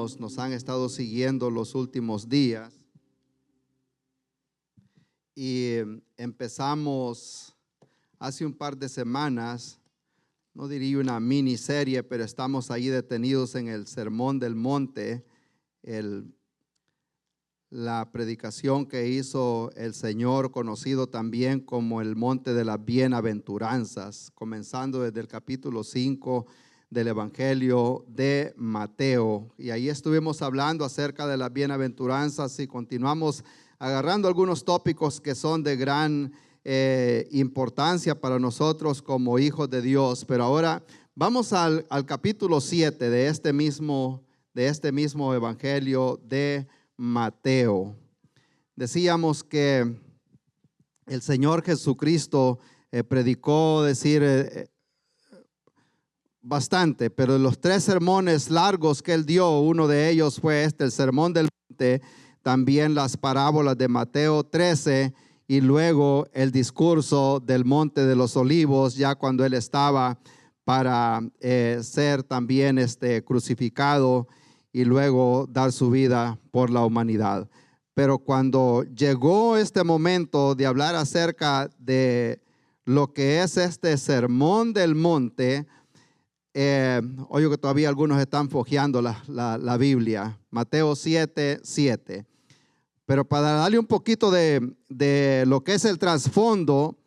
hermanos nos han estado siguiendo los últimos días y empezamos hace un par de semanas, no diría una miniserie, pero estamos ahí detenidos en el Sermón del Monte, la predicación que hizo el Señor, conocido también como el Monte de las Bienaventuranzas, comenzando desde el capítulo 5 del Evangelio de Mateo. Y ahí estuvimos hablando acerca de las bienaventuranzas y continuamos agarrando algunos tópicos que son de gran importancia para nosotros como hijos de Dios. Pero ahora vamos al capítulo 7 de este mismo Evangelio de Mateo. Decíamos que el Señor Jesucristo predicó, bastante, pero de los 3 sermones largos que él dio, uno de ellos fue el Sermón del Monte, también las parábolas de Mateo 13 y luego el discurso del Monte de los Olivos, ya cuando él estaba para ser también crucificado y luego dar su vida por la humanidad. Pero cuando llegó este momento de hablar acerca de lo que es este Sermón del Monte, oigo que todavía algunos están fojeando la Biblia, Mateo 7:7. Pero para darle un poquito de lo que es el trasfondo,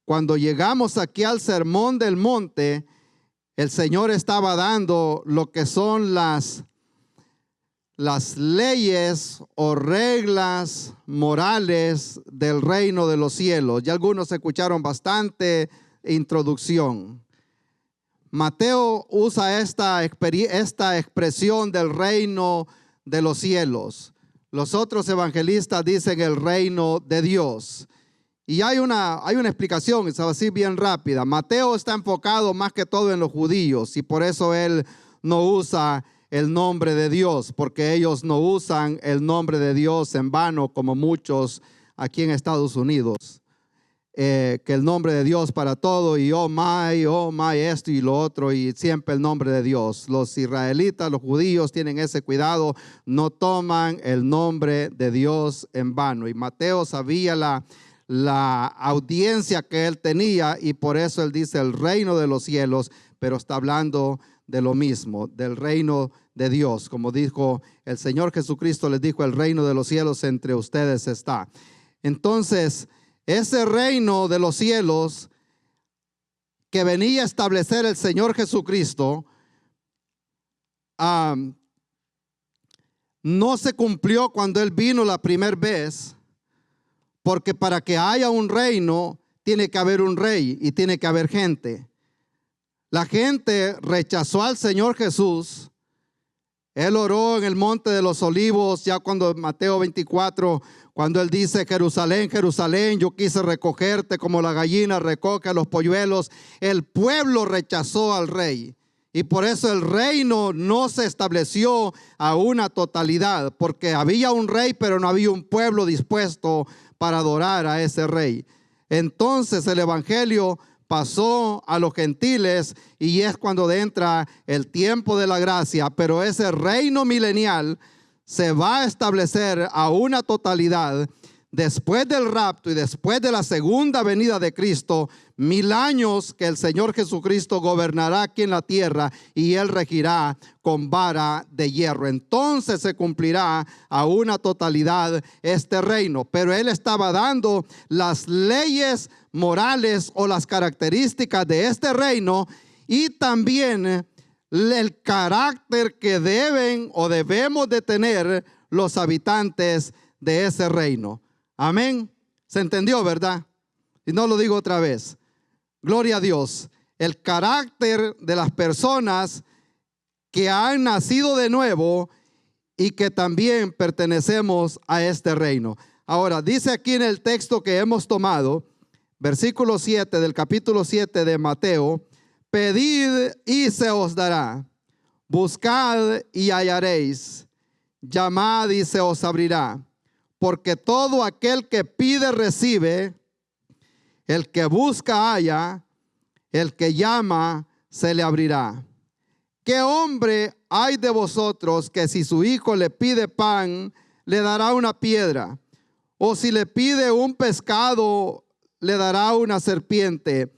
cuando llegamos aquí al Sermón del Monte, el Señor estaba dando lo que son las leyes o reglas morales del reino de los cielos. Ya algunos escucharon bastante introducción. Mateo usa esta expresión del reino de los cielos. Los otros evangelistas dicen el reino de Dios. Y hay una explicación, es así bien rápida. Mateo está enfocado más que todo en los judíos y por eso él no usa el nombre de Dios, porque ellos no usan el nombre de Dios en vano como muchos aquí en Estados Unidos. Que el nombre de Dios para todo y oh my, esto y lo otro y siempre el nombre de Dios. Los israelitas, los judíos tienen ese cuidado, no toman el nombre de Dios en vano. Y Mateo sabía la audiencia que él tenía y por eso él dice el reino de los cielos, pero está hablando de lo mismo, del reino de Dios. Como dijo el Señor Jesucristo, les dijo, el reino de los cielos entre ustedes está. Entonces, ese reino de los cielos que venía a establecer el Señor Jesucristo no se cumplió cuando Él vino la primera vez, porque para que haya un reino tiene que haber un rey y tiene que haber gente. La gente rechazó al Señor Jesús. Él oró en el Monte de los Olivos, ya cuando Mateo 24, cuando él dice, Jerusalén, Jerusalén, yo quise recogerte como la gallina recoge a los polluelos. El pueblo rechazó al rey y por eso el reino no se estableció a una totalidad, porque había un rey, pero no había un pueblo dispuesto para adorar a ese rey. Entonces el evangelio pasó a los gentiles y es cuando entra el tiempo de la gracia, pero ese reino milenial se va a establecer a una totalidad después del rapto y después de la segunda venida de Cristo, 1000 años que el Señor Jesucristo gobernará aquí en la tierra y Él regirá con vara de hierro. Entonces se cumplirá a una totalidad este reino, pero Él estaba dando las leyes morales o las características de este reino y también el carácter que deben o debemos de tener los habitantes de ese reino. Amén. ¿Se entendió, verdad? Y no lo digo otra vez. Gloria a Dios. El carácter de las personas que han nacido de nuevo y que también pertenecemos a este reino. Ahora, dice aquí en el texto que hemos tomado, versículo 7 del capítulo 7 de Mateo, pedid y se os dará, buscad y hallaréis, llamad y se os abrirá, porque todo aquel que pide recibe, el que busca halla, el que llama se le abrirá. ¿Qué hombre hay de vosotros que si su hijo le pide pan, le dará una piedra? O si le pide un pescado, le dará una serpiente.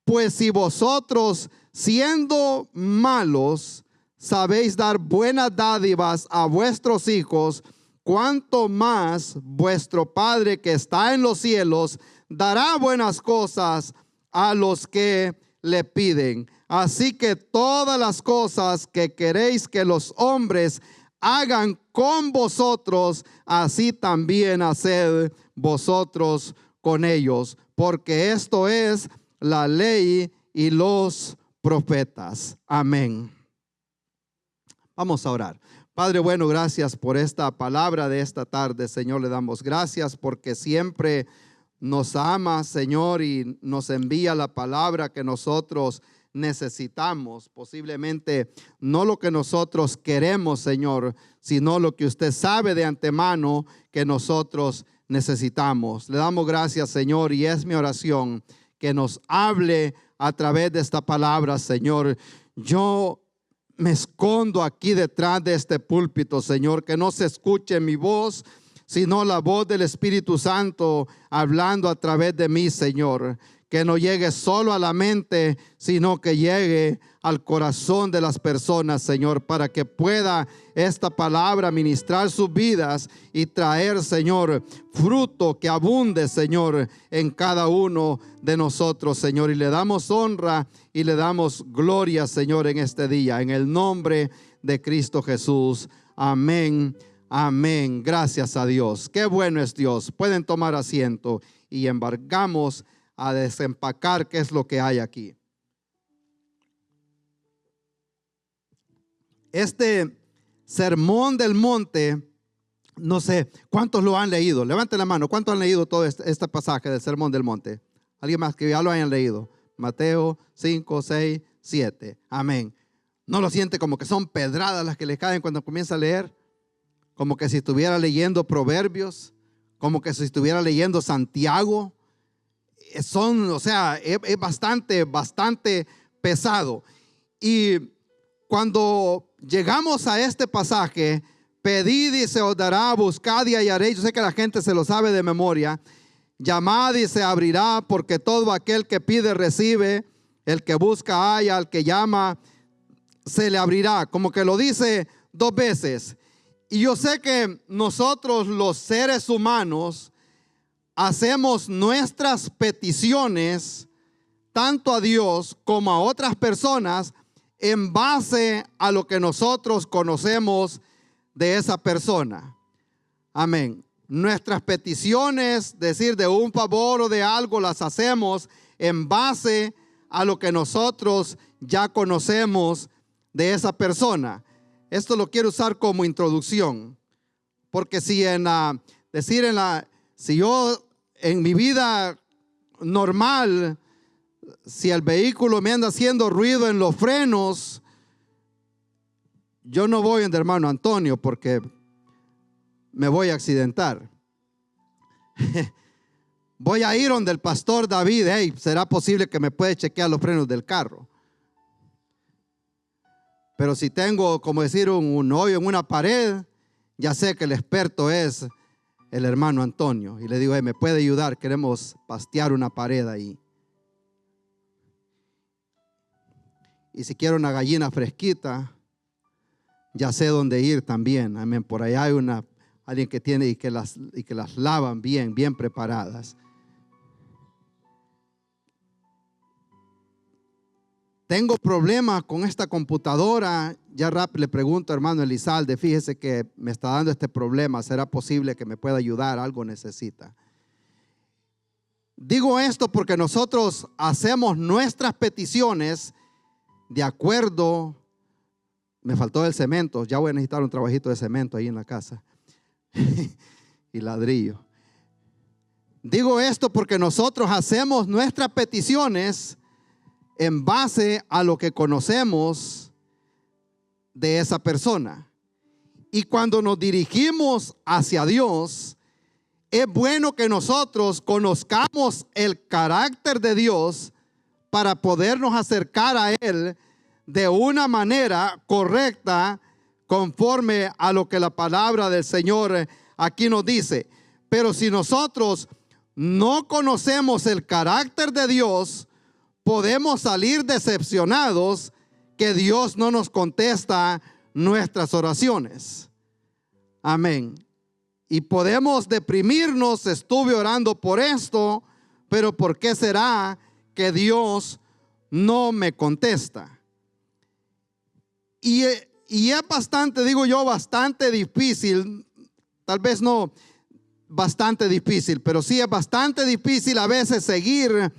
Pues si vosotros, siendo malos, sabéis dar buenas dádivas a vuestros hijos, cuánto más vuestro Padre que está en los cielos dará buenas cosas a los que le piden. Así que todas las cosas que queréis que los hombres hagan con vosotros, así también haced vosotros con ellos, porque esto es la ley y los profetas. Amén. Vamos a orar. Padre bueno, gracias por esta palabra de esta tarde, Señor. Le damos gracias porque siempre nos ama, Señor, y nos envía la palabra que nosotros necesitamos. Posiblemente no lo que nosotros queremos, Señor, sino lo que usted sabe de antemano que nosotros necesitamos. Le damos gracias, Señor, y es mi oración que nos hable a través de esta palabra, Señor. Yo me escondo aquí detrás de este púlpito, Señor, que no se escuche mi voz, sino la voz del Espíritu Santo hablando a través de mí, Señor. Que no llegue solo a la mente, sino que llegue al corazón de las personas, Señor, para que pueda esta palabra ministrar sus vidas y traer, Señor, fruto que abunde, Señor, en cada uno de nosotros, Señor. Y le damos honra y le damos gloria, Señor, en este día, en el nombre de Cristo Jesús. Amén, amén. Gracias a Dios. Qué bueno es Dios. Pueden tomar asiento y embarcamos a desempacar qué es lo que hay aquí. Este sermón del monte, no sé, ¿cuántos lo han leído? Levanten la mano, ¿cuántos han leído todo este pasaje del sermón del monte? ¿Alguien más que ya lo hayan leído? Mateo 5, 6, 7. Amén. ¿No lo siente como que son pedradas las que le caen cuando comienza a leer? Como que si estuviera leyendo Proverbios, como que si estuviera leyendo Santiago. Son, o sea, es bastante pesado. Y cuando llegamos a este pasaje, pedid y se os dará, buscad y hallaréis. Yo sé que la gente se lo sabe de memoria. Llamad y se abrirá, porque todo aquel que pide recibe, el que busca halla, al que llama se le abrirá. Como que lo dice dos veces. Y yo sé que nosotros los seres humanos hacemos nuestras peticiones tanto a Dios como a otras personas en base a lo que nosotros conocemos de esa persona. Amén. Nuestras peticiones, decir de un favor o de algo, las hacemos en base a lo que nosotros ya conocemos de esa persona. Esto lo quiero usar como introducción, porque si si yo en mi vida normal, si el vehículo me anda haciendo ruido en los frenos, yo no voy donde hermano Antonio porque me voy a accidentar. Voy a ir donde el pastor David. Hey, ¿será posible que me puede chequear los frenos del carro? Pero si tengo, como decir, un hoyo en una pared, ya sé que el experto es el hermano Antonio. Y le digo, hey, ¿me puede ayudar? Queremos pastear una pared ahí. Y si quiero una gallina fresquita, ya sé dónde ir también. Amén. Por allá hay alguien que tiene y que las lavan bien preparadas. Tengo problemas con esta computadora. Ya rápido le pregunto, hermano Elizalde, fíjese que me está dando este problema. ¿Será posible que me pueda ayudar? Algo necesita. Digo esto porque nosotros hacemos nuestras peticiones de acuerdo. Me faltó el cemento. Ya voy a necesitar un trabajito de cemento ahí en la casa. Y ladrillo. Digo esto porque nosotros hacemos nuestras peticiones en base a lo que conocemos de esa persona. Y cuando nos dirigimos hacia Dios, es bueno que nosotros conozcamos el carácter de Dios para podernos acercar a Él de una manera correcta conforme a lo que la palabra del Señor aquí nos dice. Pero si nosotros no conocemos el carácter de Dios, podemos salir decepcionados que Dios no nos contesta nuestras oraciones. Amén. Y podemos deprimirnos. Estuve orando por esto, pero ¿por qué será que Dios no me contesta? Y es bastante, digo yo, bastante difícil, tal vez no bastante difícil, pero sí es bastante difícil a veces seguir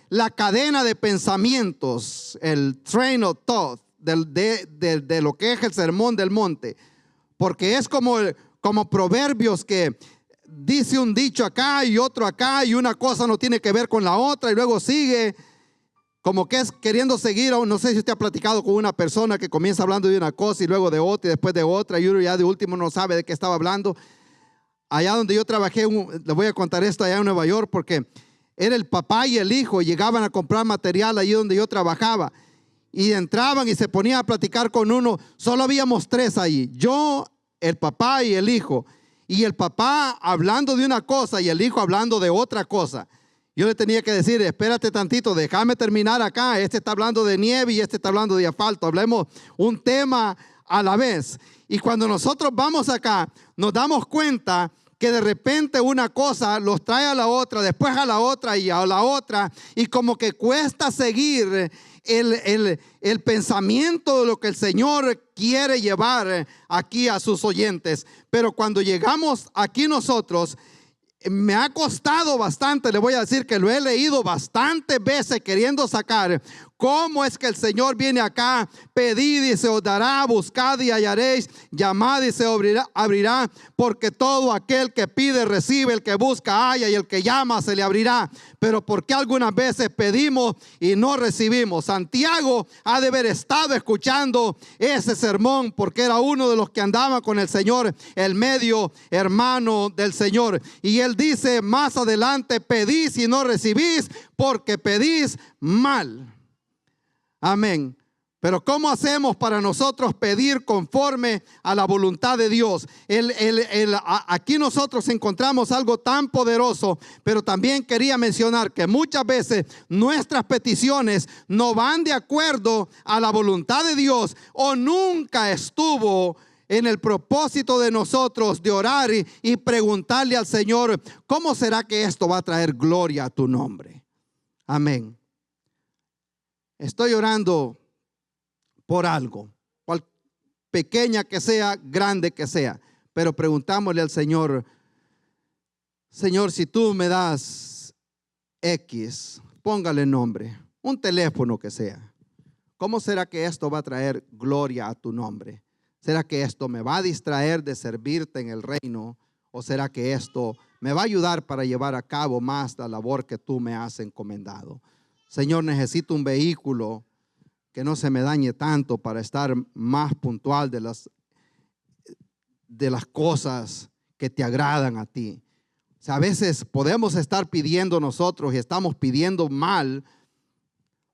la cadena de pensamientos, el train of thought de lo que es el sermón del monte, porque es como Proverbios, que dice un dicho acá y otro acá, y una cosa no tiene que ver con la otra, y luego sigue como que es queriendo seguir. No sé si usted ha platicado con una persona que comienza hablando de una cosa y luego de otra y después de otra, y uno ya de último no sabe de qué estaba hablando. Allá donde yo trabajé, le voy a contar esto, allá en Nueva York, porque era el papá y el hijo, y llegaban a comprar material allí donde yo trabajaba, y entraban y se ponían a platicar con uno. Solo habíamos tres allí, yo, el papá y el hijo, y el papá hablando de una cosa y el hijo hablando de otra cosa. Yo le tenía que decir: espérate tantito, déjame terminar acá. Este está hablando de nieve y este está hablando de asfalto. Hablemos un tema a la vez. Y cuando nosotros vamos acá, nos damos cuenta que de repente una cosa los trae a la otra, después a la otra y a la otra, y como que cuesta seguir el pensamiento de lo que el Señor quiere llevar aquí a sus oyentes. Pero cuando llegamos aquí nosotros, me ha costado bastante. Le voy a decir que lo he leído bastantes veces queriendo sacar cómo es que el Señor viene acá: pedid y se os dará, buscad y hallaréis, llamad y se abrirá, porque todo aquel que pide recibe, el que busca halla, y el que llama se le abrirá. Pero ¿por qué algunas veces pedimos y no recibimos? Santiago ha de haber estado escuchando ese sermón, porque era uno de los que andaba con el Señor, el medio hermano del Señor. Y él dice más adelante: pedís y no recibís, porque pedís mal. Amén. Pero ¿cómo hacemos para nosotros pedir conforme a la voluntad de Dios? Aquí nosotros encontramos algo tan poderoso, pero también quería mencionar que muchas veces nuestras peticiones no van de acuerdo a la voluntad de Dios, o nunca estuvo en el propósito de nosotros de orar y preguntarle al Señor: ¿cómo será que esto va a traer gloria a tu nombre? Amén. Estoy orando por algo, cual pequeña que sea, grande que sea, pero preguntámosle al Señor: Señor, si tú me das X, póngale nombre, un teléfono que sea, ¿cómo será que esto va a traer gloria a tu nombre? ¿Será que esto me va a distraer de servirte en el reino? ¿O será que esto me va a ayudar para llevar a cabo más la labor que tú me has encomendado? Señor, necesito un vehículo que no se me dañe tanto para estar más puntual de las cosas que te agradan a ti. O sea, a veces podemos estar pidiendo nosotros y estamos pidiendo mal,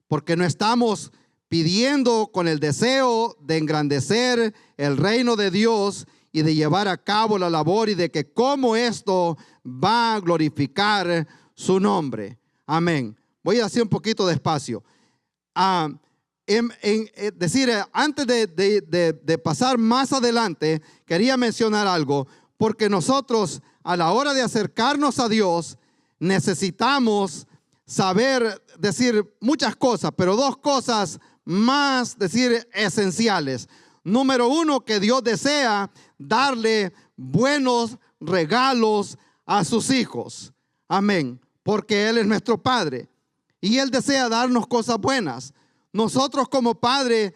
porque no estamos pidiendo con el deseo de engrandecer el reino de Dios y de llevar a cabo la labor, y de que cómo esto va a glorificar su nombre. Amén. Voy a hacer un poquito despacio. Antes de pasar más adelante, quería mencionar algo, porque nosotros, a la hora de acercarnos a Dios, necesitamos saber decir muchas cosas, pero dos cosas más, esenciales. Número uno, que Dios desea darle buenos regalos a sus hijos. Amén. Porque Él es nuestro Padre y Él desea darnos cosas buenas. Nosotros como padre,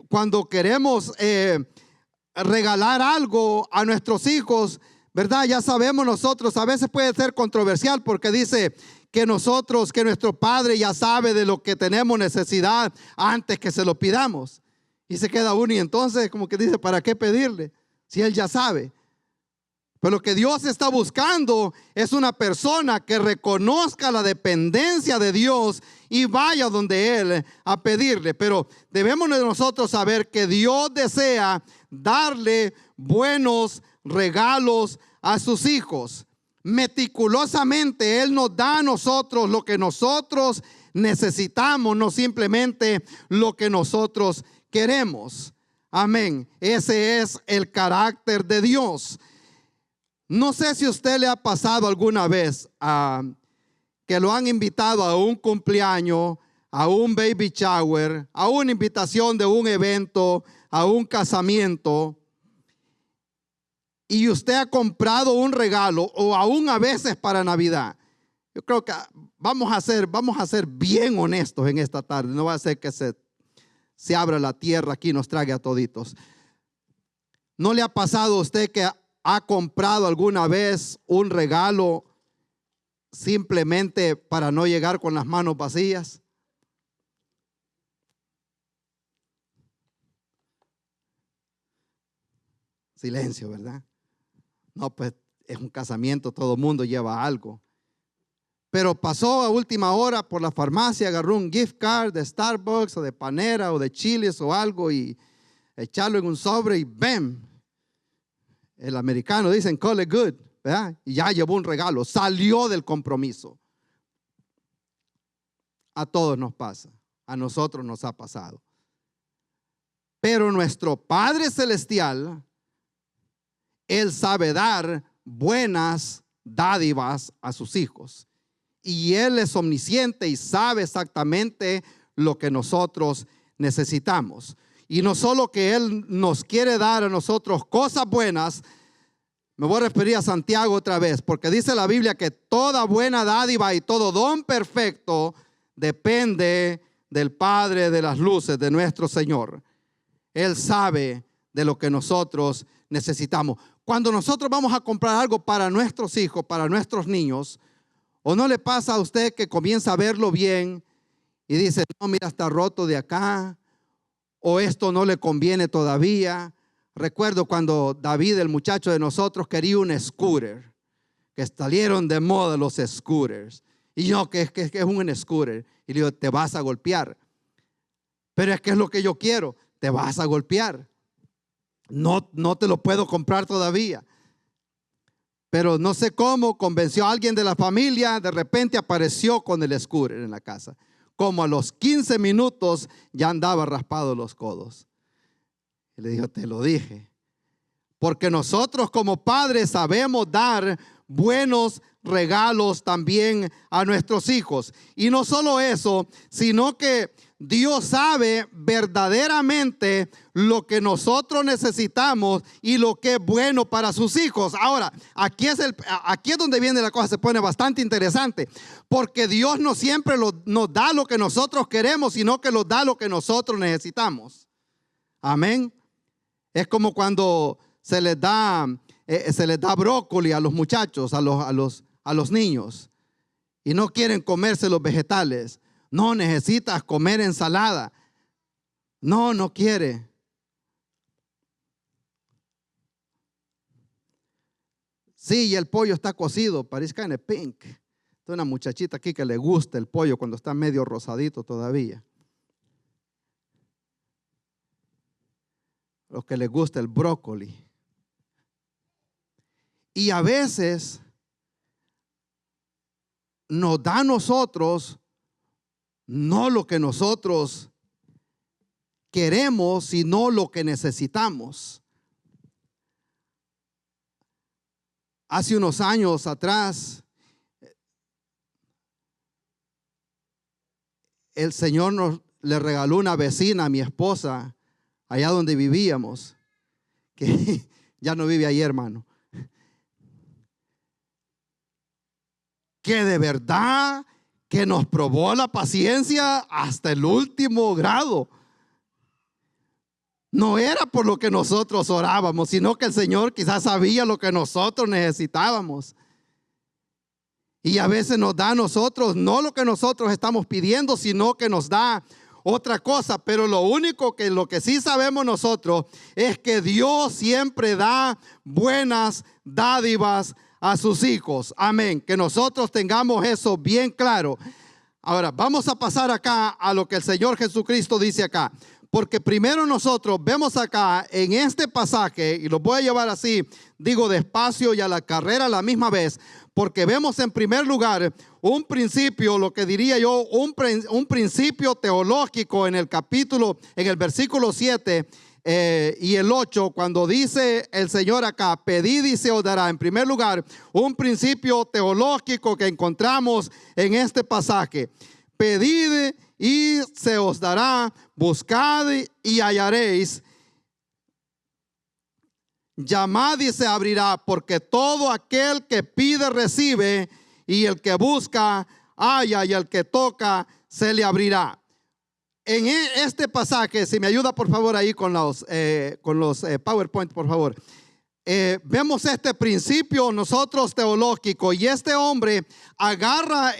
cuando queremos regalar algo a nuestros hijos, ¿verdad? Ya sabemos nosotros, a veces puede ser controversial, porque dice que nuestro Padre ya sabe de lo que tenemos necesidad antes que se lo pidamos. Y se queda uno, y entonces como que dice: ¿para qué pedirle si Él ya sabe? Pero lo que Dios está buscando es una persona que reconozca la dependencia de Dios y vaya donde Él a pedirle. Pero debemos de nosotros saber que Dios desea darle buenos regalos a sus hijos. Meticulosamente Él nos da a nosotros lo que nosotros necesitamos, no simplemente lo que nosotros queremos. Amén. Ese es el carácter de Dios. No sé si a usted le ha pasado alguna vez que lo han invitado a un cumpleaños, a un baby shower, a una invitación de un evento, a un casamiento, y usted ha comprado un regalo, o aún a veces para Navidad. Yo creo que vamos a ser bien honestos en esta tarde. No va a ser que se abra la tierra aquí y nos trague a toditos. ¿No le ha pasado a usted que ha comprado alguna vez un regalo simplemente para no llegar con las manos vacías? Silencio, ¿verdad? No, pues es un casamiento, todo el mundo lleva algo. Pero pasó a última hora por la farmacia, agarró un gift card de Starbucks o de Panera o de Chili's o algo y echarlo en un sobre y ¡bam! El americano dicen call it good, ¿verdad? Y ya llevó un regalo, salió del compromiso. A todos nos pasa, a nosotros nos ha pasado. Pero nuestro Padre Celestial, Él sabe dar buenas dádivas a sus hijos. Y Él es omnisciente y sabe exactamente lo que nosotros necesitamos. Y no solo que Él nos quiere dar a nosotros cosas buenas. Me voy a referir a Santiago otra vez, porque dice la Biblia que toda buena dádiva y todo don perfecto depende del Padre de las luces, de nuestro Señor. Él sabe de lo que nosotros necesitamos. Cuando nosotros vamos a comprar algo para nuestros hijos, para nuestros niños, ¿o no le pasa a usted que comienza a verlo bien y dice, no, mira, está roto de acá, o esto no le conviene todavía? Recuerdo cuando David, el muchacho de nosotros, quería un scooter, que salieron de moda los scooters. Y yo, que es un scooter. Y le digo, te vas a golpear. Pero es que es lo que yo quiero, te vas a golpear. No te lo puedo comprar todavía. Pero no sé cómo convenció a alguien de la familia, de repente apareció con el scooter en la casa. Como a los 15 minutos ya andaba raspado los codos. Y le dijo, te lo dije. Porque nosotros como padres sabemos dar buenos regalos también a nuestros hijos. Y no solo eso, sino que Dios sabe verdaderamente lo que nosotros necesitamos y lo que es bueno para sus hijos. Ahora, aquí es donde viene la cosa, se pone bastante interesante, porque Dios no siempre nos da lo que nosotros queremos, sino que nos da lo que nosotros necesitamos. Amén. Es como cuando se les da brócoli a los muchachos, a los niños, y no quieren comerse los vegetales. No, necesitas comer ensalada. No quiere. Sí, y el pollo está cocido, parece kind of pink. Hay una muchachita aquí que le gusta el pollo cuando está medio rosadito todavía. Los que les gusta el brócoli. Y a veces nos da a nosotros no lo que nosotros queremos, sino lo que necesitamos. Hace unos años atrás, el Señor le regaló una vecina a mi esposa, allá donde vivíamos, que ya no vive ahí, hermano, que de verdad que nos probó la paciencia hasta el último grado. No era por lo que nosotros orábamos, sino que el Señor quizás sabía lo que nosotros necesitábamos. Y a veces nos da a nosotros no lo que nosotros estamos pidiendo, sino que nos da otra cosa. Pero lo que sí sabemos nosotros es que Dios siempre da buenas dádivas a sus hijos. Amén. Que nosotros tengamos eso bien claro. Ahora, vamos a pasar acá a lo que el Señor Jesucristo dice acá. Porque primero nosotros vemos acá en este pasaje, y lo voy a llevar así, digo despacio y a la carrera a la misma vez, porque vemos en primer lugar un principio, lo que diría yo, un principio teológico en el versículo 7 y el 8, cuando dice el Señor acá, pedid y se os dará. En primer lugar, un principio teológico que encontramos en este pasaje. Pedid y se os dará, buscad y hallaréis, llamad y se abrirá, porque todo aquel que pide recibe, y el que busca halla, y el que toca se le abrirá. En este pasaje, si me ayuda por favor ahí con los PowerPoint, por favor. Vemos este principio nosotros teológico, y este hombre agarra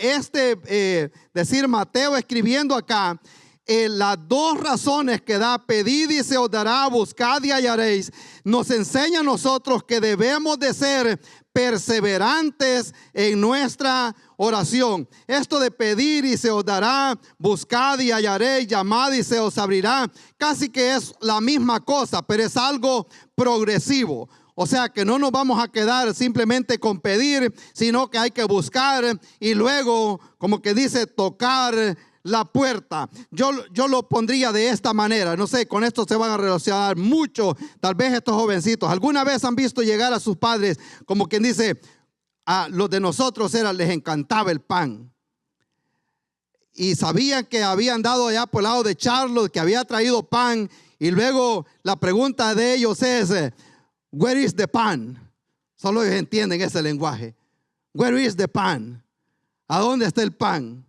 decir Mateo escribiendo acá, las dos razones que da, pedid y se os dará, buscad y hallaréis, nos enseña a nosotros que debemos de ser perseverantes en nuestra oración. Esto de pedir y se os dará, buscad y hallaréis, llamad y se os abrirá, casi que es la misma cosa, pero es algo progresivo. O sea que no nos vamos a quedar simplemente con pedir, sino que hay que buscar y luego, como que dice, tocar la puerta. Yo lo pondría de esta manera. No sé, con esto se van a relacionar mucho. Tal vez estos jovencitos alguna vez han visto llegar a sus padres, como quien dice, a los de nosotros les encantaba el pan. Y sabían que habían dado allá por el lado de Charlotte, que había traído pan. Y luego la pregunta de ellos es, where is the pan? Solo ellos entienden ese lenguaje. Where is the pan? ¿A dónde está el pan?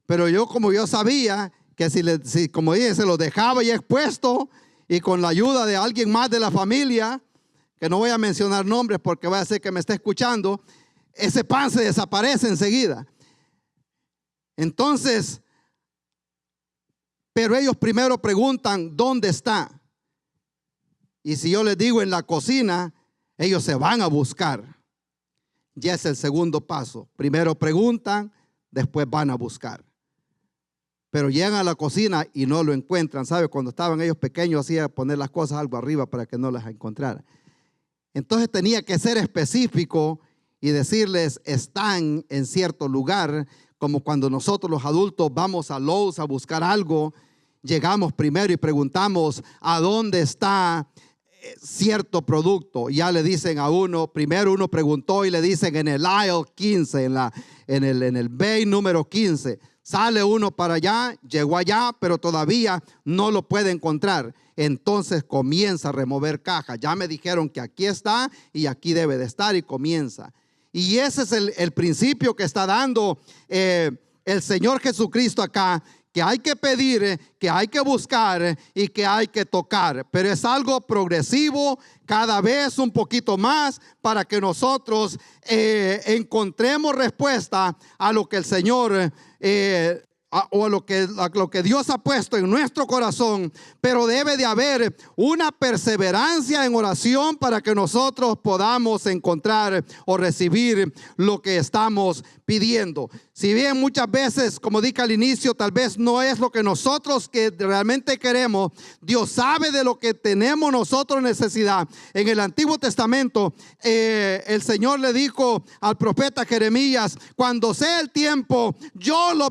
Pero como yo sabía que si como dije, se lo dejaba ya expuesto, y con la ayuda de alguien más de la familia, que no voy a mencionar nombres porque va a ser que me esté escuchando, ese pan se desaparece enseguida. Entonces, pero ellos primero preguntan, ¿dónde está? Y si yo les digo en la cocina, ellos se van a buscar. Ya es el segundo paso. Primero preguntan, después van a buscar. Pero llegan a la cocina y no lo encuentran. ¿Sabe? Cuando estaban ellos pequeños, hacía poner las cosas algo arriba para que no las encontraran. Entonces tenía que ser específico y decirles, están en cierto lugar, como cuando nosotros los adultos vamos a Lowe's a buscar algo, llegamos primero y preguntamos, ¿a dónde está cierto producto? Ya le dicen a uno, primero uno preguntó y le dicen en el aisle 15, en el bay número 15. Sale uno para allá, llegó allá, pero todavía no lo puede encontrar. Entonces comienza a remover cajas. Ya me dijeron que aquí está y aquí debe de estar, y comienza. Y ese es el principio que está dando el Señor Jesucristo acá, que hay que pedir, que hay que buscar y que hay que tocar. Pero es algo progresivo, cada vez un poquito más, para que nosotros encontremos respuesta a lo que el Señor o a lo que Dios ha puesto en nuestro corazón. Pero debe de haber una perseverancia en oración para que nosotros podamos encontrar o recibir lo que estamos pidiendo. Si bien muchas veces, como dije al inicio, tal vez no es lo que nosotros que realmente queremos, Dios sabe de lo que tenemos nosotros necesidad. En el Antiguo Testamento, el Señor le dijo al profeta Jeremías, cuando sea el tiempo, yo los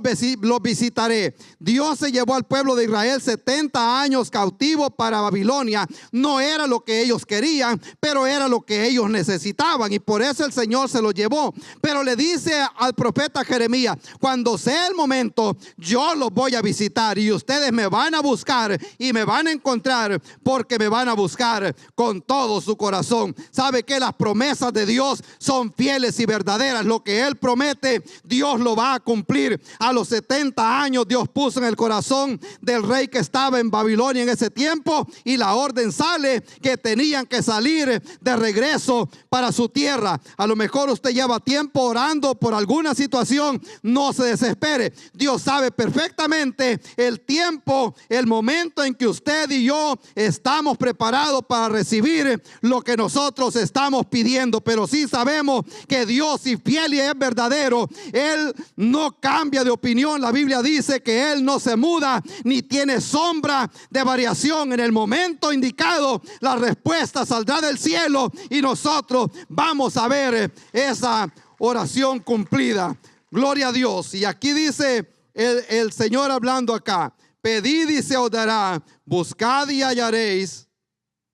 visitaré. Dios se llevó al pueblo de Israel 70 años cautivo para Babilonia. No era lo que ellos querían, pero era lo que ellos necesitaban, y por eso el Señor se los llevó. Pero le dice al profeta Jeremías, cuando sea el momento, yo los voy a visitar, y ustedes me van a buscar y me van a encontrar, porque me van a buscar con todo su corazón. ¿Sabe que las promesas de Dios son fieles y verdaderas? Lo que Él promete, Dios lo va a cumplir. A los 70 40 años Dios puso en el corazón del rey que estaba en Babilonia en ese tiempo, y la orden sale que tenían que salir de regreso para su tierra. A lo mejor usted lleva tiempo orando por alguna situación. No se desespere. Dios sabe perfectamente el tiempo, el momento en que usted y yo estamos preparados para recibir lo que nosotros estamos pidiendo. Pero sí sabemos que Dios, si fiel y es verdadero, Él no cambia de opinión. La Biblia dice que Él no se muda ni tiene sombra de variación. En el momento indicado, la respuesta saldrá del cielo y nosotros vamos a ver esa oración cumplida. Gloria a Dios. Y aquí dice el Señor hablando acá: pedid y se os dará, buscad y hallaréis,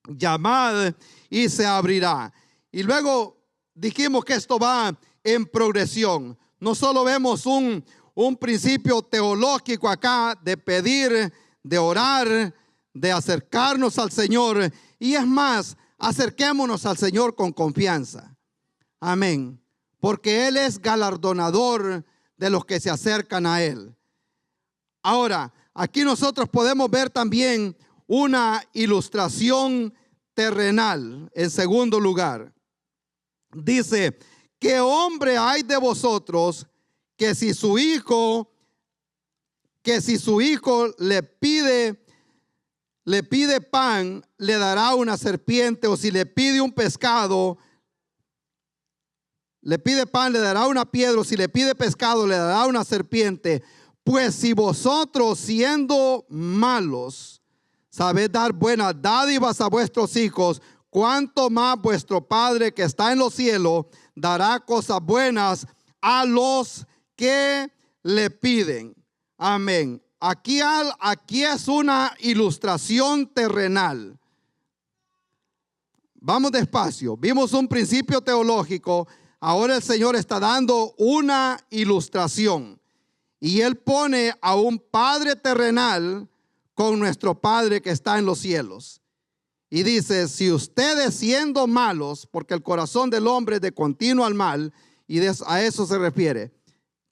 llamad y se abrirá. Y luego dijimos que esto va en progresión. No solo vemos un principio teológico acá de pedir, de orar, de acercarnos al Señor. Y es más, acerquémonos al Señor con confianza. Amén. Porque Él es galardonador de los que se acercan a Él. Ahora, aquí nosotros podemos ver también una ilustración terrenal. En segundo lugar, dice: ¿qué hombre hay de vosotros que si su hijo le pide pan, le dará una serpiente? O si le pide un pescado, le pide pan, le dará una piedra. O si le pide pescado, le dará una serpiente. Pues si vosotros, siendo malos, sabéis dar buenas dádivas a vuestros hijos, cuánto más vuestro Padre que está en los cielos dará cosas buenas a los que le piden. Amén. Aquí es una ilustración terrenal. Vamos despacio. Vimos un principio teológico. Ahora el Señor está dando una ilustración. Y Él pone a un Padre terrenal con nuestro Padre que está en los cielos. Y dice: si ustedes, siendo malos, porque el corazón del hombre es de continuo al mal, y a eso se refiere,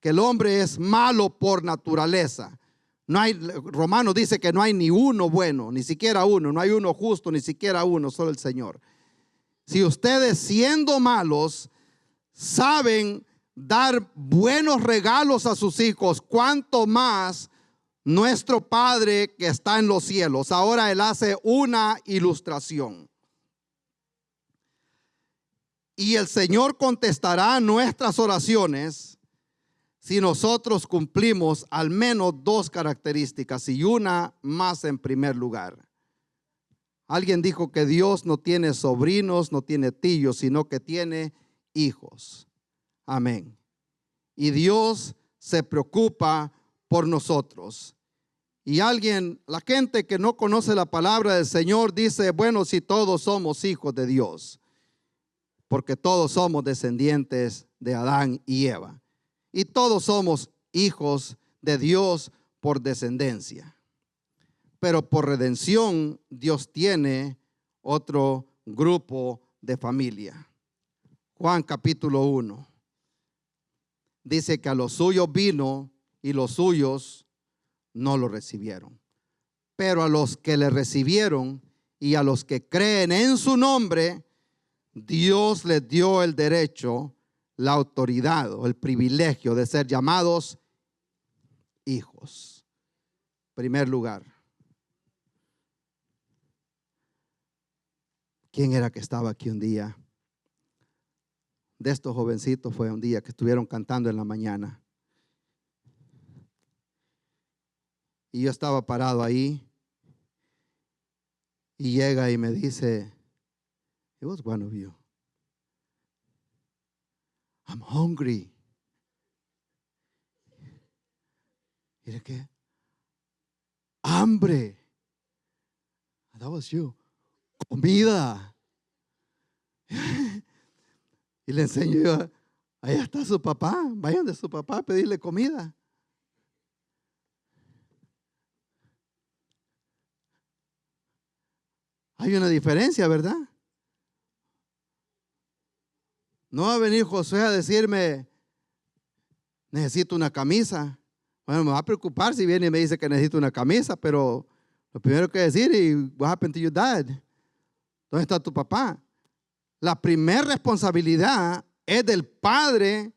que el hombre es malo por naturaleza. No hay, Romanos dice que no hay ni uno bueno, ni siquiera uno. No hay uno justo, ni siquiera uno, solo el Señor. Si ustedes, siendo malos, saben dar buenos regalos a sus hijos, cuánto más nuestro Padre que está en los cielos. Ahora Él hace una ilustración. Y el Señor contestará nuestras oraciones si nosotros cumplimos al menos dos características, y una más en primer lugar. Alguien dijo que Dios no tiene sobrinos, no tiene tíos, sino que tiene hijos. Amén. Y Dios se preocupa por nosotros. Y la gente que no conoce la palabra del Señor dice: bueno, si todos somos hijos de Dios, porque todos somos descendientes de Adán y Eva, y todos somos hijos de Dios por descendencia. Pero por redención Dios tiene otro grupo de familia. Juan capítulo 1 dice que a los suyos vino y los suyos no lo recibieron. Pero a los que le recibieron y a los que creen en su nombre, Dios les dio el derecho, la autoridad o el privilegio de ser llamados hijos. Primer lugar, ¿quién era que estaba aquí un día? De estos jovencitos fue un día que estuvieron cantando en la mañana. Y yo estaba parado ahí. Y llega y me dice: it was one of you. I'm hungry. ¿Y de qué? Hambre. That was you. Comida. Y le enseño yo: allá está su papá, vayan de su papá a pedirle comida. Hay una diferencia, ¿verdad? No va a venir Josué a decirme: necesito una camisa, Bueno, me va a preocupar si viene y me dice que necesito una camisa, pero lo primero que decir es, what happened to your dad? ¿Dónde está tu papá? La primera responsabilidad es del padre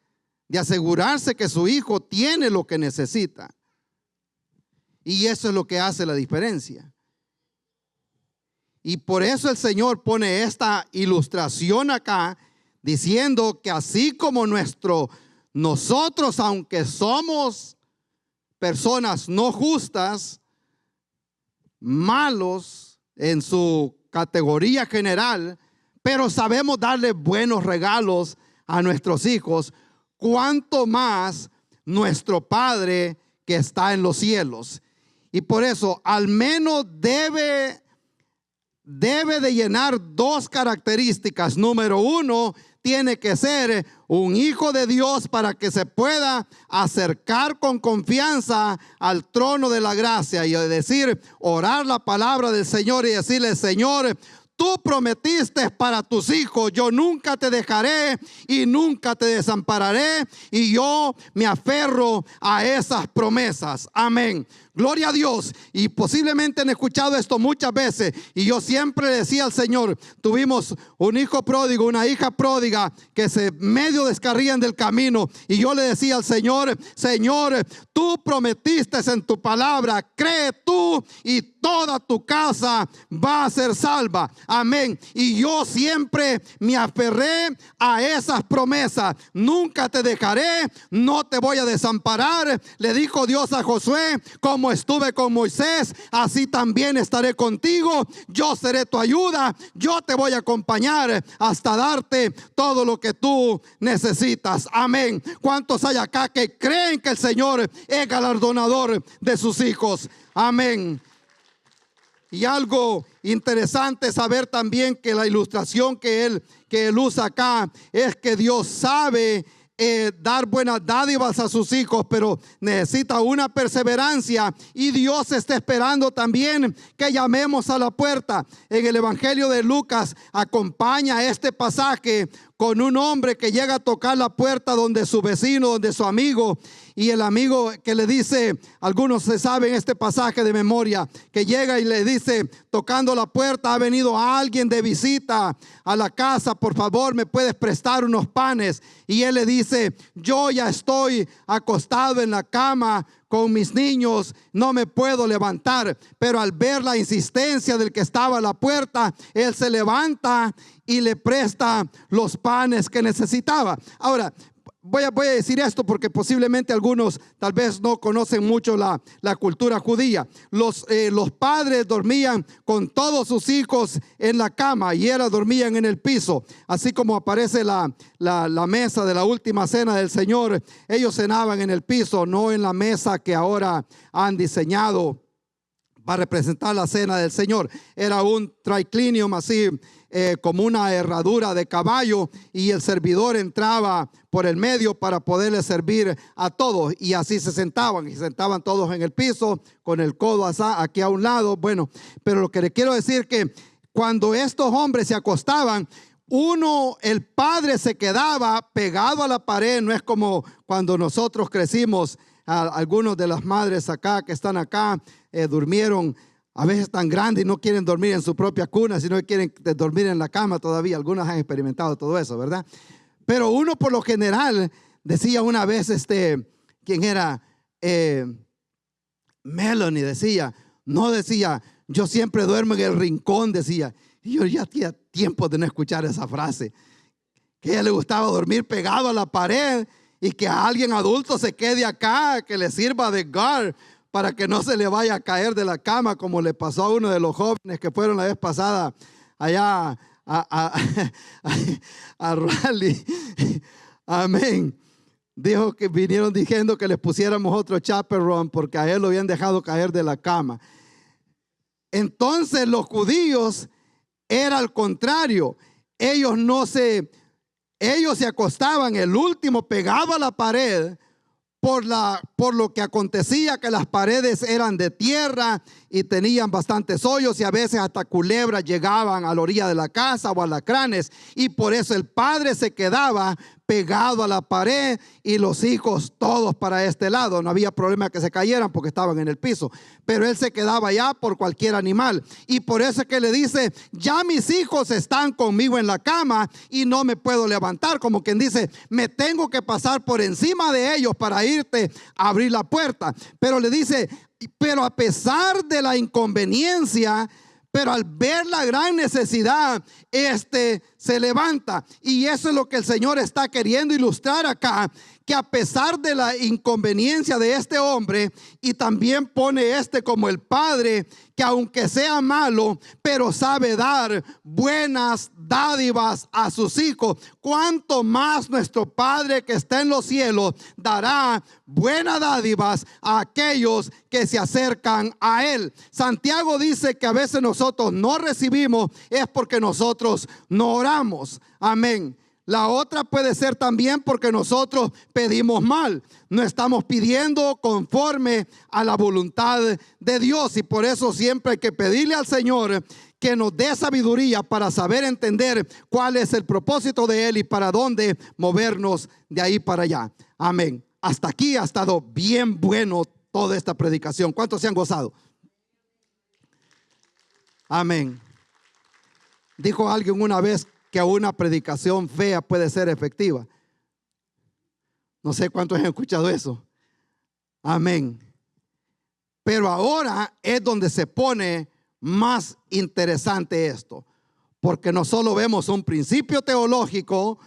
de asegurarse que su hijo tiene lo que necesita. Y eso es lo que hace la diferencia. Y por eso el Señor pone esta ilustración acá, diciendo que así como nosotros, aunque somos personas no justas, malos en su categoría general, pero sabemos darle buenos regalos a nuestros hijos, cuánto más nuestro Padre que está en los cielos. Y por eso al menos debe de llenar dos características. Número uno, tiene que ser un hijo de Dios para que se pueda acercar con confianza al trono de la gracia y decir, orar la palabra del Señor y decirle, Señor, tú prometiste para tus hijos, yo nunca te dejaré y nunca te desampararé, y yo me aferro a esas promesas. Amén. Gloria a Dios. Y posiblemente han escuchado esto muchas veces, y yo siempre le decía al Señor, tuvimos un hijo pródigo, una hija pródiga que se medio descarrían del camino, y yo le decía al Señor, Señor, tú prometiste en tu palabra, cree tú y toda tu casa va a ser salva. Amén. Y yo siempre me aferré a esas promesas. Nunca te dejaré, no te voy a desamparar. Le dijo Dios a Josué, como estuve con Moisés, así también estaré contigo. Yo seré tu ayuda, yo te voy a acompañar hasta darte todo lo que tú necesitas. Amén. ¿Cuántos hay acá que creen que el Señor es galardonador de sus hijos? Amén. Y algo interesante saber también que la ilustración que él usa acá es que Dios sabe dar buenas dádivas a sus hijos, pero necesita una perseverancia, y Dios está esperando también que llamemos a la puerta. En el Evangelio de Lucas acompaña este pasaje con un hombre que llega a tocar la puerta donde su vecino, donde su amigo, y el amigo que le dice, algunos se saben este pasaje de memoria, que llega y le dice, tocando la puerta, ha venido alguien de visita a la casa, por favor, ¿me puedes prestar unos panes? Y él le dice, yo ya estoy acostado en la cama con mis niños, no me puedo levantar. Pero al ver la insistencia del que estaba a la puerta, él se levanta y le presta los panes que necesitaba. Ahora, voy a decir esto porque posiblemente algunos tal vez no conocen mucho la cultura judía. Los padres dormían con todos sus hijos en la cama y ellos dormían en el piso. Así como aparece la mesa de la última cena del Señor, ellos cenaban en el piso, no en la mesa que ahora han diseñado para representar la cena del Señor. Era un triclinium así, como una herradura de caballo, y el servidor entraba por el medio para poderle servir a todos, y así se sentaban, y sentaban todos en el piso con el codo aquí a un lado. Bueno, pero lo que le quiero decir que cuando estos hombres se acostaban, el padre se quedaba pegado a la pared. No es como cuando nosotros crecimos. Algunos de las madres acá que están acá durmieron a veces tan grandes y no quieren dormir en su propia cuna, sino que quieren dormir en la cama todavía. Algunas han experimentado todo eso, ¿verdad? Pero uno por lo general decía una vez, ¿quién era? Melanie decía, yo siempre duermo en el rincón, decía. Y yo ya tenía tiempo de no escuchar esa frase, que a ella le gustaba dormir pegado a la pared, y que a alguien adulto se quede acá, que le sirva de guard para que no se le vaya a caer de la cama, como le pasó a uno de los jóvenes que fueron la vez pasada allá a Raleigh. Amén. Dijo que vinieron diciendo que les pusiéramos otro chaperón porque a él lo habían dejado caer de la cama. Entonces los judíos era al contrario. Ellos se acostaban el último pegado a la pared por lo que acontecía, que las paredes eran de tierra y tenían bastantes hoyos, y a veces hasta culebras llegaban a la orilla de la casa o alacranes, y por eso el padre se quedaba pegado a la pared y los hijos todos para este lado. No había problema que se cayeran porque estaban en el piso, pero él se quedaba allá por cualquier animal. Y por eso es que le dice: ya mis hijos están conmigo en la cama y no me puedo levantar. Como quien dice: me tengo que pasar por encima de ellos para irte a abrir la puerta. Pero le dice: pero a pesar de la inconveniencia, pero al ver la gran necesidad, se levanta. Y eso es lo que el Señor está queriendo ilustrar acá, que a pesar de la inconveniencia de este hombre, y también pone como el padre, que aunque sea malo, pero sabe dar buenas dádivas a sus hijos, cuánto más nuestro Padre que está en los cielos dará buenas dádivas a aquellos que se acercan a Él. Santiago dice que a veces nosotros no recibimos es porque nosotros no oramos. Amén. La otra puede ser también porque nosotros pedimos mal. No estamos pidiendo conforme a la voluntad de Dios. Y por eso siempre hay que pedirle al Señor que nos dé sabiduría para saber entender cuál es el propósito de Él y para dónde movernos de ahí para allá. Amén. Hasta aquí ha estado bien bueno toda esta predicación. ¿Cuántos se han gozado? Amén. Dijo alguien una vez que una predicación fea puede ser efectiva. No sé cuántos han escuchado eso. Amén. Pero ahora es donde se pone más interesante esto, porque no solo vemos un principio teológico,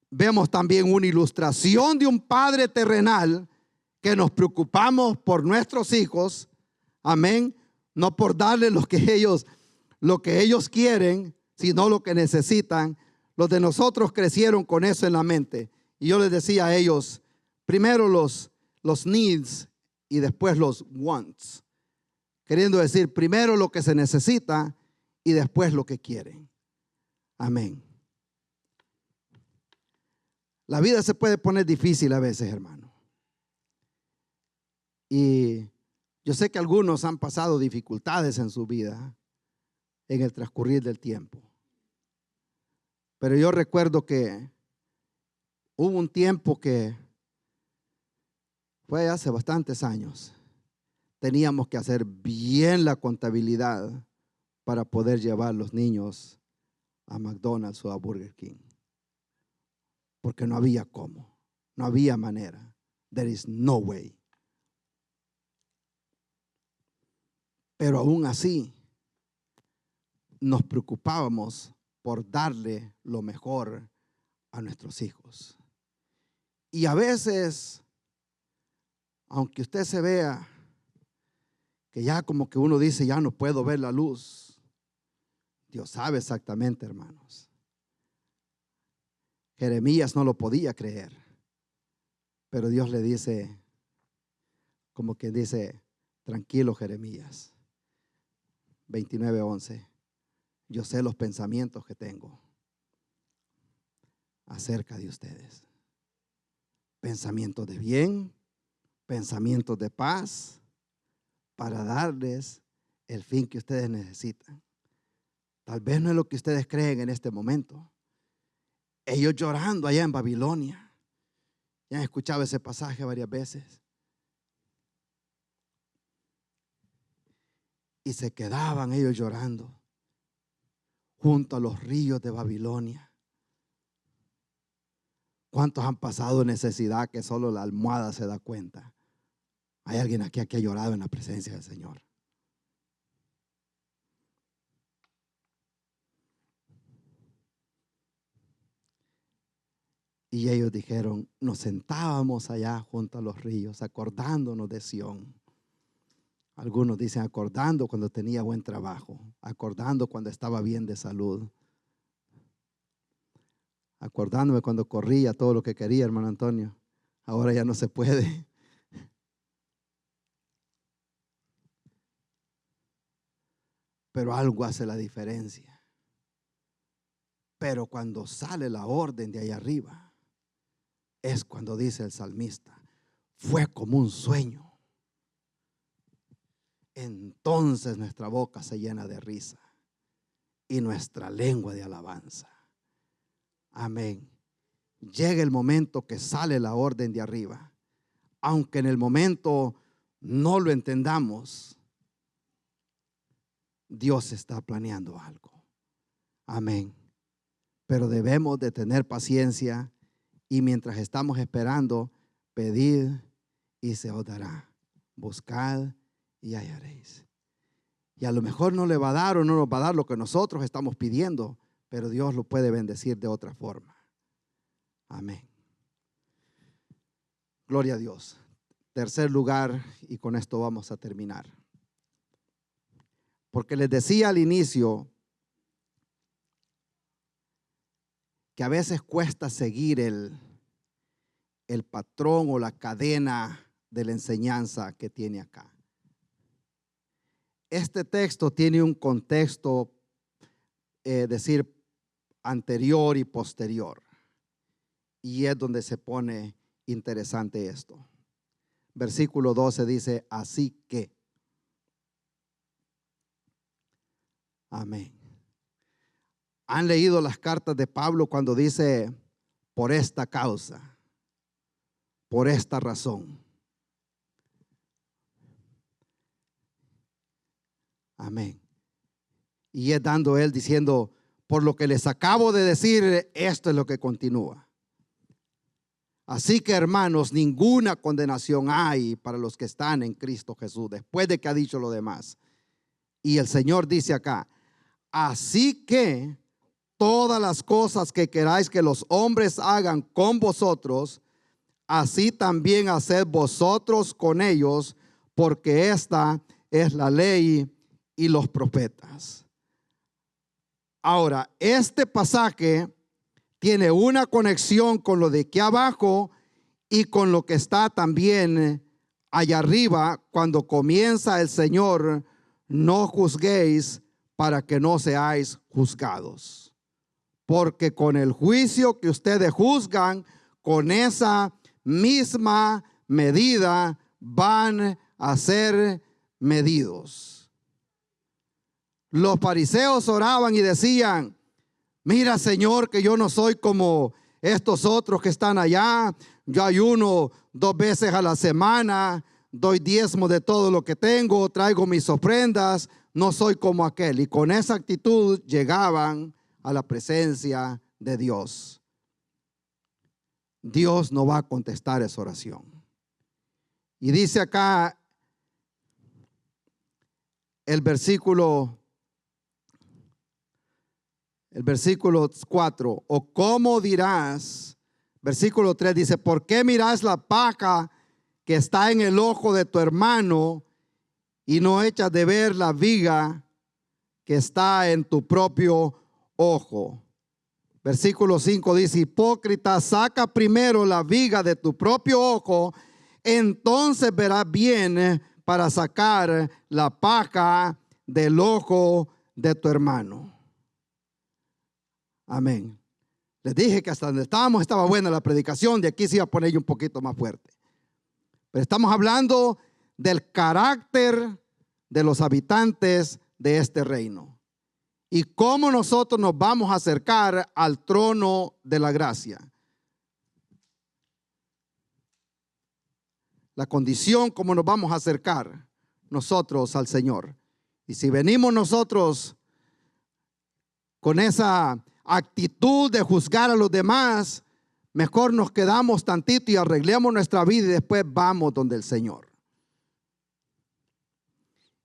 vemos también una ilustración de un padre terrenal que nos preocupamos por nuestros hijos. Amén. No por darles lo que ellos quieren, sino lo que necesitan. Los de nosotros crecieron con eso en la mente. Y yo les decía a ellos, primero los needs y después los wants. Queriendo decir, primero lo que se necesita y después lo que quieren. Amén. La vida se puede poner difícil a veces, hermano. Y yo sé que algunos han pasado dificultades en su vida en el transcurrir del tiempo. Pero yo recuerdo que hubo un tiempo que fue hace bastantes años. Teníamos que hacer bien la contabilidad para poder llevar los niños a McDonald's o a Burger King. Porque no había cómo, no había manera. There is no way. Pero aún así, nos preocupábamos por darle lo mejor a nuestros hijos. Y a veces, aunque usted se vea que ya como que uno dice, ya no puedo ver la luz, Dios sabe exactamente, hermanos. Jeremías no lo podía creer, pero Dios le dice, como que dice, tranquilo Jeremías, 29:11. Yo sé los pensamientos que tengo acerca de ustedes. Pensamientos de bien, pensamientos de paz, para darles el fin que ustedes necesitan. Tal vez no es lo que ustedes creen en este momento. Ellos llorando allá en Babilonia. Ya han escuchado ese pasaje varias veces. Y se quedaban ellos llorando junto a los ríos de Babilonia. ¿Cuántos han pasado necesidad que solo la almohada se da cuenta? Hay alguien aquí que ha llorado en la presencia del Señor. Y ellos dijeron, nos sentábamos allá junto a los ríos, acordándonos de Sión. Algunos dicen acordando cuando tenía buen trabajo, acordando cuando estaba bien de salud, acordándome cuando corría todo lo que quería, hermano Antonio. Ahora ya no se puede. Pero algo hace la diferencia. Pero cuando sale la orden de allá arriba, es cuando dice el salmista, fue como un sueño. Entonces nuestra boca se llena de risa y nuestra lengua de alabanza. Amén. llega el momento que sale la orden de arriba. Aunque en el momento no lo entendamos, Dios está planeando algo. Amén. Pero debemos de tener paciencia y mientras estamos esperando, pedid y se os dará. Buscad y hallaréis. Y a lo mejor no le va a dar o no nos va a dar lo que nosotros estamos pidiendo, pero Dios lo puede bendecir de otra forma. Amén. Gloria a Dios. Tercer lugar, y con esto vamos a terminar. Porque les decía al inicio que a veces cuesta seguir el patrón o la cadena de la enseñanza que tiene acá. Este texto tiene un contexto, decir, anterior y posterior. Y es donde se pone interesante esto. Versículo 12 dice, así que. Amén. ¿Han leído las cartas de Pablo cuando dice, por esta causa, por esta razón? Amén. Y es dando él diciendo, por lo que les acabo de decir, esto es lo que continúa. Así que, hermanos, ninguna condenación hay para los que están en Cristo Jesús, después de que ha dicho lo demás. Y el Señor dice acá, así que todas las cosas que queráis que los hombres hagan con vosotros, así también haced vosotros con ellos, porque esta es la ley y los profetas. Ahora, este pasaje tiene una conexión con lo de aquí abajo y con lo que está también allá arriba cuando comienza el Señor, no juzguéis para que no seáis juzgados. Porque con el juicio que ustedes juzgan, con esa misma medida van a ser medidos. Los fariseos oraban y decían, mira, Señor, que yo no soy como estos otros que están allá. Yo ayuno 2 veces a la semana, doy diezmo de todo lo que tengo, traigo mis ofrendas, no soy como aquel. Y con esa actitud llegaban a la presencia de Dios. Dios no va a contestar esa oración. Y dice acá el versículo 4, o cómo dirás, versículo 3 dice, ¿por qué miras la paja que está en el ojo de tu hermano y no echas de ver la viga que está en tu propio ojo? Versículo 5 dice, hipócrita, saca primero la viga de tu propio ojo, entonces verás bien para sacar la paja del ojo de tu hermano. Amén. Les dije que hasta donde estábamos estaba buena la predicación, de aquí se iba a poner un poquito más fuerte. Pero estamos hablando del carácter de los habitantes de este reino y cómo nosotros nos vamos a acercar al trono de la gracia. La condición como nos vamos a acercar nosotros al Señor. Y si venimos nosotros con esa actitud de juzgar a los demás, mejor nos quedamos tantito y arreglemos nuestra vida y después vamos donde el Señor.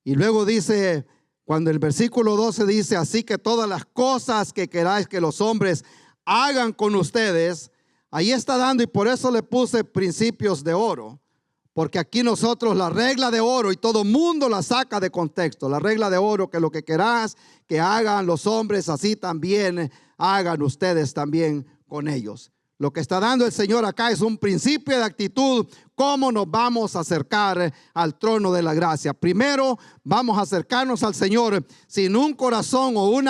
Y luego dice, cuando el versículo 12 dice, así que todas las cosas que queráis que los hombres hagan con ustedes, ahí está dando, y por eso le puse principios de oro, porque aquí nosotros la regla de oro, y todo mundo la saca de contexto, la regla de oro, que lo que querás que hagan los hombres, así también hagan ustedes también con ellos. Lo que está dando el Señor acá es un principio de actitud, cómo nos vamos a acercar al trono de la gracia. Primero vamos a acercarnos al Señor sin un corazón o un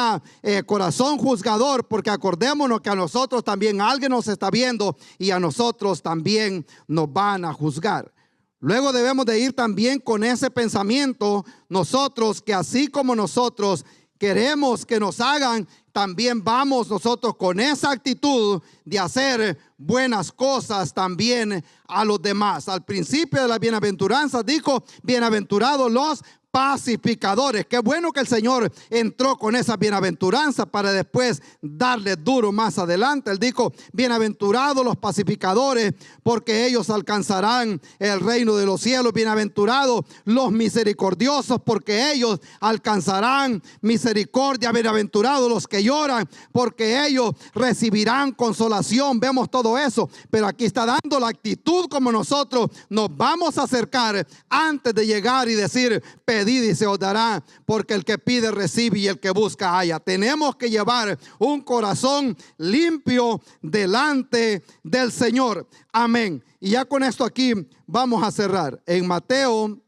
corazón juzgador, porque acordémonos que a nosotros también alguien nos está viendo y a nosotros también nos van a juzgar. Luego debemos de ir también con ese pensamiento nosotros, que así como nosotros queremos que nos hagan, también vamos nosotros con esa actitud de hacer buenas cosas también a los demás. Al principio de la bienaventuranza dijo, bienaventurados los pacificadores. Qué bueno que el Señor entró con esa bienaventuranza para después darle duro más adelante. Él dijo, bienaventurados los pacificadores, porque ellos alcanzarán el reino de los cielos. Bienaventurados los misericordiosos, porque ellos alcanzarán misericordia. Bienaventurados los que lloran, porque ellos recibirán consolación. Vemos todo eso, pero aquí está dando la actitud como nosotros nos vamos a acercar antes de llegar y decir, pedid y se os dará, porque el que pide recibe y el que busca halla. Tenemos que llevar un corazón limpio delante del Señor. Amén. Y ya con esto aquí vamos a cerrar. En Mateo,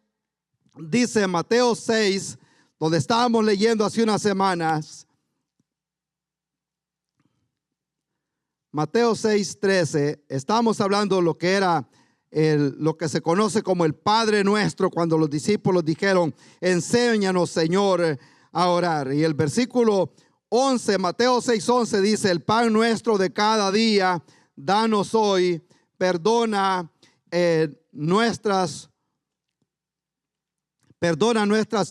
dice Mateo 6, donde estábamos leyendo hace unas semanas. Mateo 6:13, estábamos hablando de lo que era lo que se conoce como el Padre Nuestro, cuando los discípulos dijeron, enséñanos, Señor, a orar. Y el versículo 11, Mateo 6:11 dice, el pan nuestro de cada día, danos hoy, perdona nuestras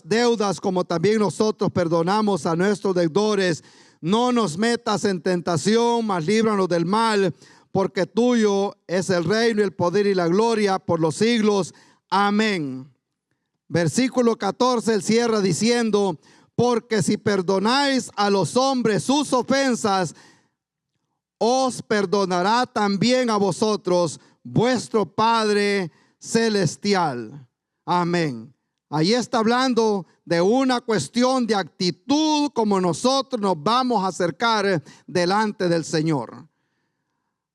deudas, como también nosotros perdonamos a nuestros deudores. No nos metas en tentación, mas líbranos del mal, porque tuyo es el reino, el poder y la gloria por los siglos. Amén. Versículo 14, él cierra diciendo, porque si perdonáis a los hombres sus ofensas, os perdonará también a vosotros vuestro Padre celestial. Amén. Ahí está hablando de una cuestión de actitud, como nosotros nos vamos a acercar delante del Señor.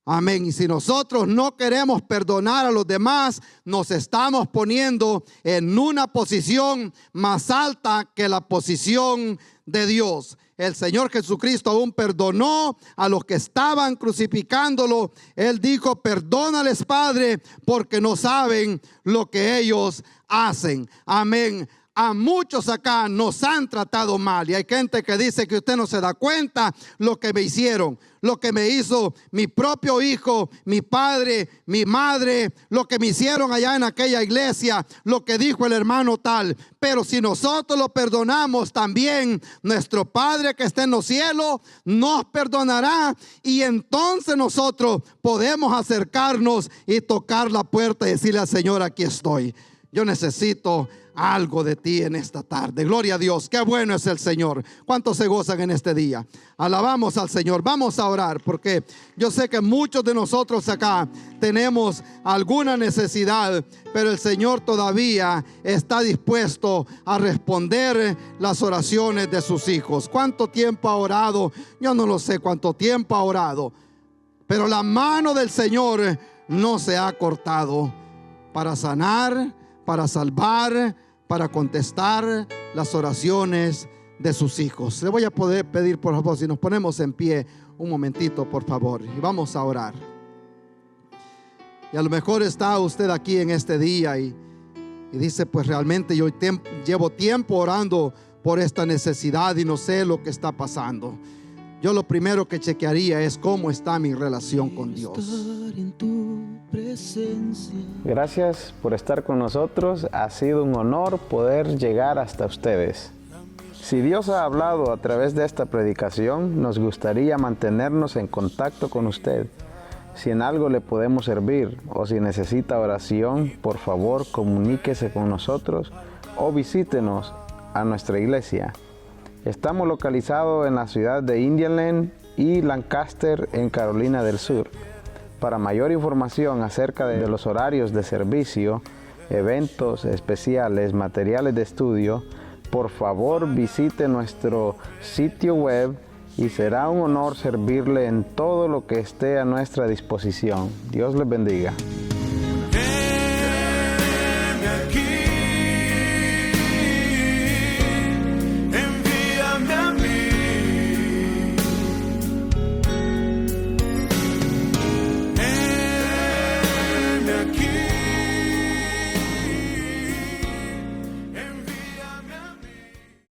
Amén. Y si nosotros no queremos perdonar a los demás, nos estamos poniendo en una posición más alta que la posición de Dios. El Señor Jesucristo aún perdonó a los que estaban crucificándolo. Él dijo, perdónales, Padre, porque no saben lo que ellos hacen. Amén. A muchos acá nos han tratado mal y hay gente que dice que usted no se da cuenta lo que me hicieron, lo que me hizo mi propio hijo, mi padre, mi madre, lo que me hicieron allá en aquella iglesia, lo que dijo el hermano tal. Pero si nosotros lo perdonamos, también nuestro Padre que está en los cielos nos perdonará, y entonces nosotros podemos acercarnos y tocar la puerta y decirle al Señor, aquí estoy, yo necesito algo de ti en esta tarde. Gloria a Dios, qué bueno es el Señor. ¿Cuántos se gozan en este día? Alabamos al Señor. Vamos a orar, porque yo sé que muchos de nosotros acá tenemos alguna necesidad, pero el Señor todavía está dispuesto a responder las oraciones de sus hijos. ¿Cuánto tiempo ha orado? Yo no lo sé cuánto tiempo ha orado, pero la mano del Señor no se ha cortado para sanar, para salvar, para contestar las oraciones de sus hijos. Le voy a poder pedir, por favor, si nos ponemos en pie un momentito, por favor, y vamos a orar. Y a lo mejor está usted aquí en este día y dice, pues realmente yo llevo tiempo orando por esta necesidad y no sé lo que está pasando. Yo lo primero que chequearía es cómo está mi relación con Dios. Gracias por estar con nosotros. Ha sido un honor poder llegar hasta ustedes. Si Dios ha hablado a través de esta predicación, nos gustaría mantenernos en contacto con usted. Si en algo le podemos servir o si necesita oración, por favor comuníquese con nosotros o visítenos a nuestra iglesia. Estamos localizados en la ciudad de Indian y Lancaster, en Carolina del Sur. Para mayor información acerca de los horarios de servicio, eventos especiales, materiales de estudio, por favor visite nuestro sitio web y será un honor servirle en todo lo que esté a nuestra disposición. Dios les bendiga. Aquí